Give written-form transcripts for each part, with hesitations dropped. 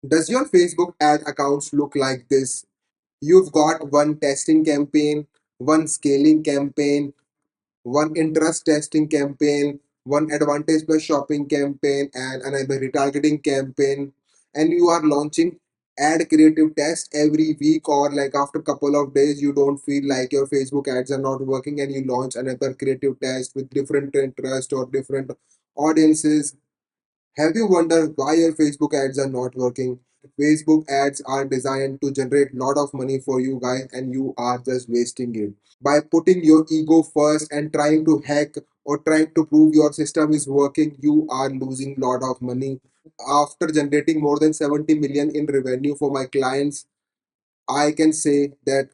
Does your Facebook ad accounts look like this? You've got one testing campaign, one scaling campaign, one interest testing campaign, one advantage plus shopping campaign, and another retargeting campaign. And you are launching ad creative test every week, or like after a couple of days you don't feel like your Facebook ads are not working and you launch another creative test with different interest or different audiences. Have you wondered why your Facebook ads are not working? Facebook ads are designed to generate a lot of money for you guys and you are just wasting it. By putting your ego first and trying to hack or trying to prove your system is working, you are losing a lot of money. After generating more than 70 million in revenue for my clients, I can say that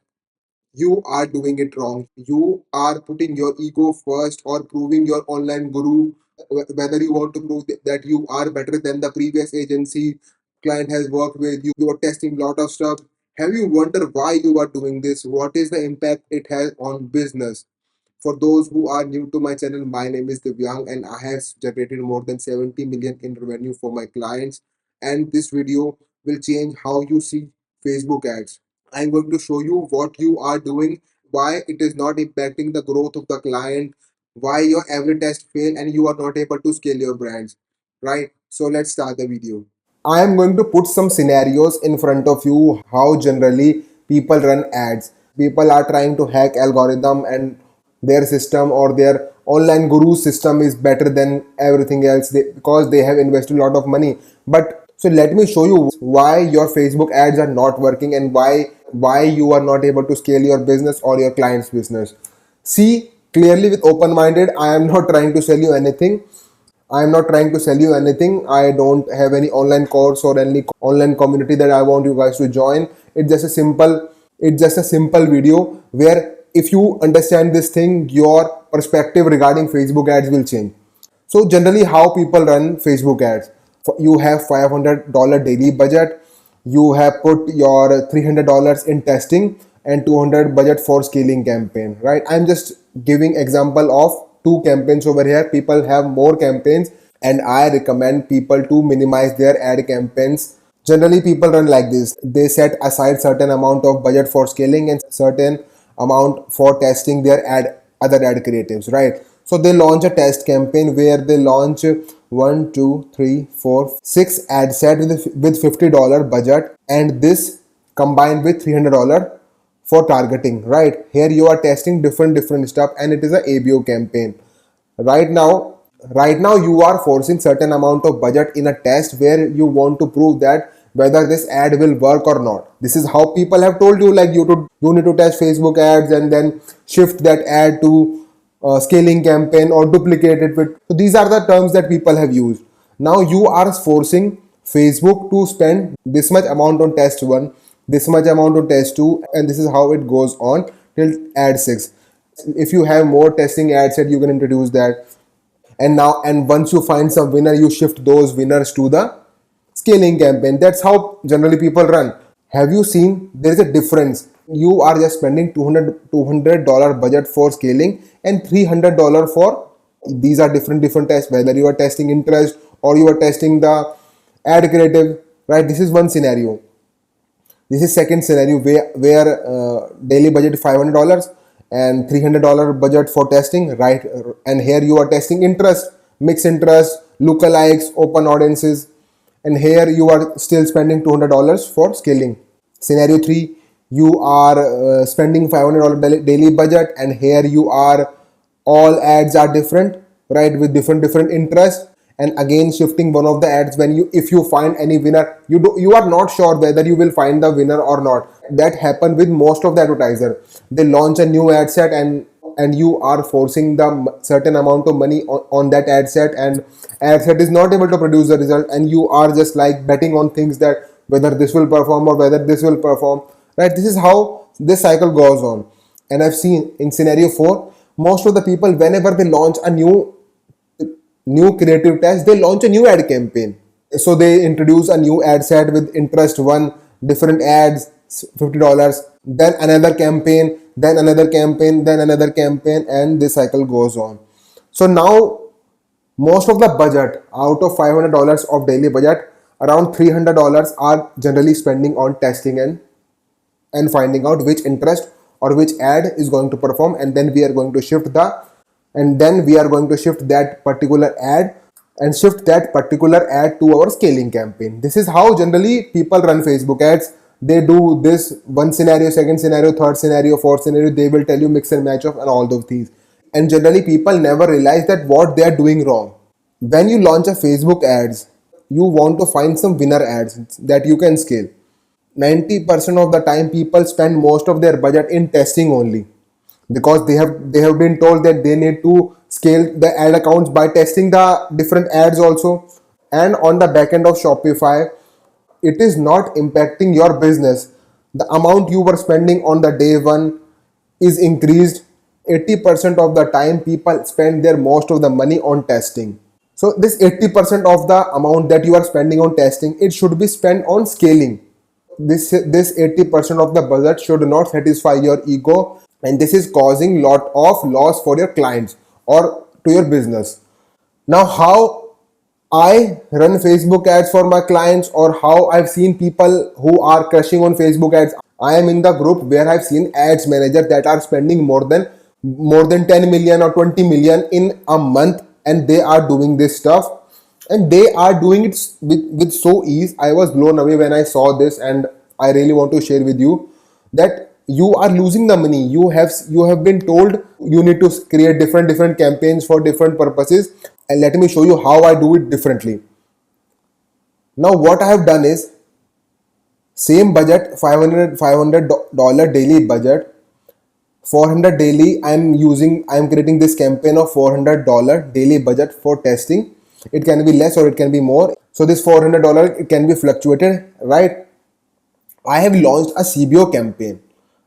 you are doing it wrong. You are putting your ego first or proving your online guru, whether you want to prove that you are better than the previous agency client has worked with. You are testing lot of stuff. Have you wondered why you are doing this? What is the impact it has on business? For those who are new to my channel, my name is Divyang and I have generated more than 70 million in revenue for my clients. And this video will change how you see Facebook ads. I'm going to show you what you are doing, why it is not impacting the growth of the client, why your every test fail and you are not able to scale your brands. Right? So let's start the video. I am going to put some scenarios in front of you how generally people run ads. People are trying to hack algorithm and their system or their online guru system is better than everything else because they have invested a lot of money. But so let me show you why your Facebook ads are not working and why you are not able to scale your business or your client's business. See clearly with open minded. I am not trying to sell you anything. I am not trying to sell you anything. I don't have any online course or any online community that I want you guys to join. It's just a simple video where if you understand this thing, your perspective regarding Facebook ads will change. So generally how people run Facebook ads. You have $500 daily budget. You have put your $300 in testing and 200 budget for scaling campaign, right? I'm just giving example of two campaigns over here. People have more campaigns and I recommend people to minimize their ad campaigns. Generally people run like this. They set aside certain amount of budget for scaling and certain amount for testing their other ad creatives, right? So they launch a test campaign where they launch one, two, three, four, six ad set with $50 budget, and this combined with $300 for targeting, right? Here you are testing different stuff and it is a ABO campaign. Right now right now you are forcing certain amount of budget in a test where you want to prove that whether this ad will work or not. This is how people have told you, like you need to test Facebook ads and then shift that ad to scaling campaign or duplicate it with. So these are the terms that people have used. Now you are forcing Facebook to spend this much amount on test 1, this much amount on test 2, and this is how it goes on till ad 6. If you have more testing ad set, you can introduce that. And once you find some winner, you shift those winners to the scaling campaign. That's how generally people run. Have you seen there is a difference? You are just spending $200 budget for scaling and $300 for, these are different tests, whether you are testing interest or you are testing the ad creative, right? This is one scenario. This is second scenario where daily budget is $500 and $300 budget for testing, right? And here you are testing interest, mixed interest, lookalikes, open audiences, and here you are still spending $200 for scaling. Scenario 3, you are spending $500 daily budget, and here you are, all ads are different, right, with different interest, and again shifting one of the ads. When you, if you find any winner, you are not sure whether you will find the winner or not. That happen with most of the advertiser. They launch a new ad set and you are forcing the certain amount of money on that ad set, and ad set is not able to produce the result, and you are just like betting on things that whether this will perform or whether this will perform, right? This is how this cycle goes on. And I've seen in scenario 4, most of the people, whenever they launch a new creative test, they launch a new ad campaign. So they introduce a new ad set with interest 1, different ads, $50, then another campaign, then another campaign, then another campaign, and this cycle goes on. So now most of the budget out of $500 of daily budget around $300 are generally spending on testing and finding out which interest or which ad is going to perform, and then we are going to shift that particular ad and shift that particular ad to our scaling campaign. This is how generally people run Facebook ads. They do this one scenario, second scenario, third scenario, fourth scenario. They will tell you mix and match of and all those things. And generally people never realize that what they are doing wrong. When you launch a Facebook ads, you want to find some winner ads that you can scale. 90% of the time people spend most of their budget in testing only, because they have been told that they need to scale the ad accounts by testing the different ads also. And on the back end of Shopify, it is not impacting your business. The amount you were spending on the day one is increased. 80% of the time people spend their most of the money on testing. So this 80% of the amount that you are spending on testing, it should be spent on scaling. This 80% of the budget should not satisfy your ego, and this is causing lot of loss for your clients or to your business. Now, how I run Facebook ads for my clients, or how I've seen people who are crushing on Facebook ads. I am in the group where I've seen ads managers that are spending more than 10 million or 20 million in a month, and they are doing this stuff, and they are doing it with so ease. I was blown away when I saw this, and I really want to share with you that you are losing the money. You have been told you need to create different campaigns for different purposes, and let me show you how I do it differently. Now what I have done is, same budget, 500 daily budget, 400 daily. I'm creating this campaign of $400 daily budget for testing. It can be less or it can be more. So this $400, it can be fluctuated, right? I have launched a CBO campaign,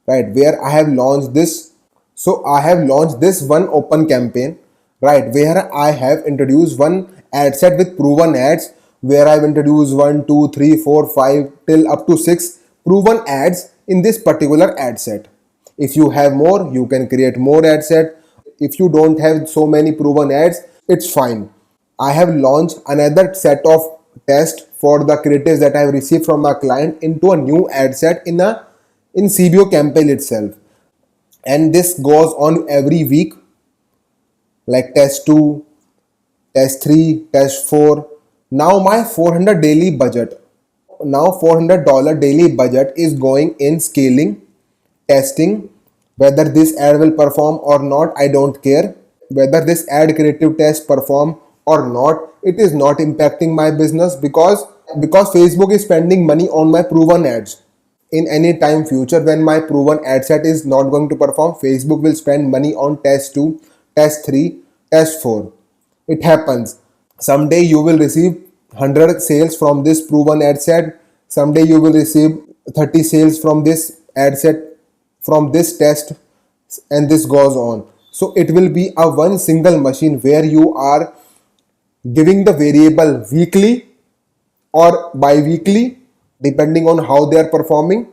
right, where I have launched this. So I have launched this one open campaign, right, where I have introduced one ad set with proven ads, where I've introduced 1, 2, 3, 4, 5 till up to 6 proven ads in this particular ad set. If you have more, you can create more ad set. If you don't have so many proven ads, it's fine. I have launched another set of tests for the creatives that I have received from my client into a new ad set in CBO campaign itself. And this goes on every week, like test 2, test 3, test 4. Now my 400 daily budget, now $400 daily budget is going in scaling, testing. Whether this ad will perform or not, I don't care. Whether this ad creative test perform or not, it is not impacting my business, because Facebook is spending money on my proven ads. In any time future, when my proven ad set is not going to perform, Facebook will spend money on test 2, test 3, test 4. It happens. Someday you will receive 100 sales from this proven ad set. Someday you will receive 30 sales from this ad set, from this test, and this goes on. So it will be a one single machine where you are giving the variable weekly or bi-weekly, depending on how they are performing,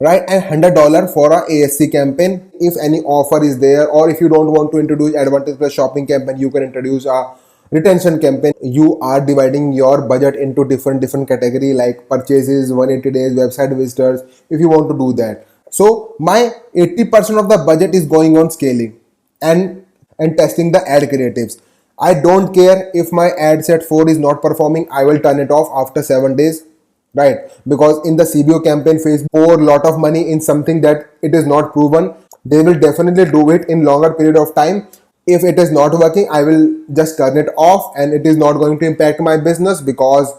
right? And $100 for a ASC campaign if any offer is there, or if you don't want to introduce advantage plus shopping campaign, you can introduce a retention campaign. You are dividing your budget into different category, like purchases, 180 days, website visitors, if you want to do that. So my 80% of the budget is going on scaling and testing the ad creatives. I don't care if my ad set 4 is not performing. I will turn it off after 7 days, right? Because in the CBO campaign, Facebook pour a lot of money in something that it is not proven. They will definitely do it in longer period of time. If it is not working, I will just turn it off, and it is not going to impact my business, because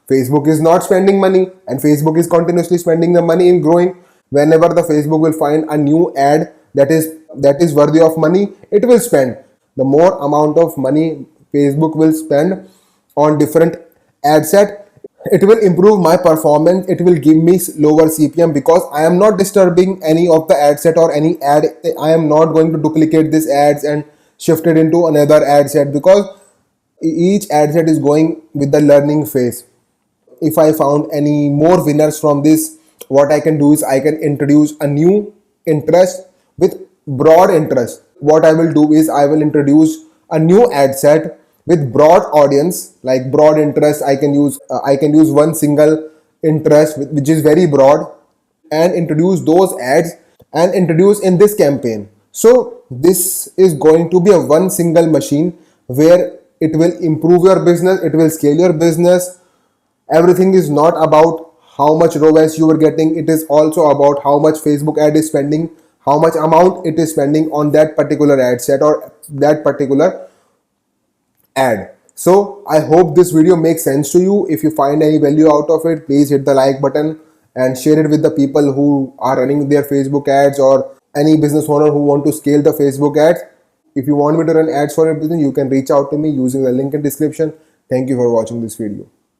Facebook is not spending money, and Facebook is continuously spending the money in growing. Whenever the Facebook will find a new ad that is worthy of money, it will spend. The more amount of money Facebook will spend on different ad set, it will improve my performance. It will give me lower CPM, because I am not disturbing any of the ad set or any ad. I am not going to duplicate this ads and shift it into another ad set, because each ad set is going with the learning phase. If I found any more winners from this, what I can do is I can introduce a new interest with broad interest. What I will do is I will introduce a new ad set with broad audience, like broad interest. I can use one single interest which is very broad, and introduce those ads and introduce in this campaign. So this is going to be a one single machine where it will improve your business, it will scale your business. Everything is not about how much ROAS you are getting, it is also about how much Facebook ad is spending, how much amount it is spending on that particular ad set or that particular ad. So I hope this video makes sense to you. If you find any value out of it, please hit the like button and share it with the people who are running their Facebook ads, or any business owner who want to scale the Facebook ads. If you want me to run ads for your business, you can reach out to me using the link in description. Thank you for watching this video.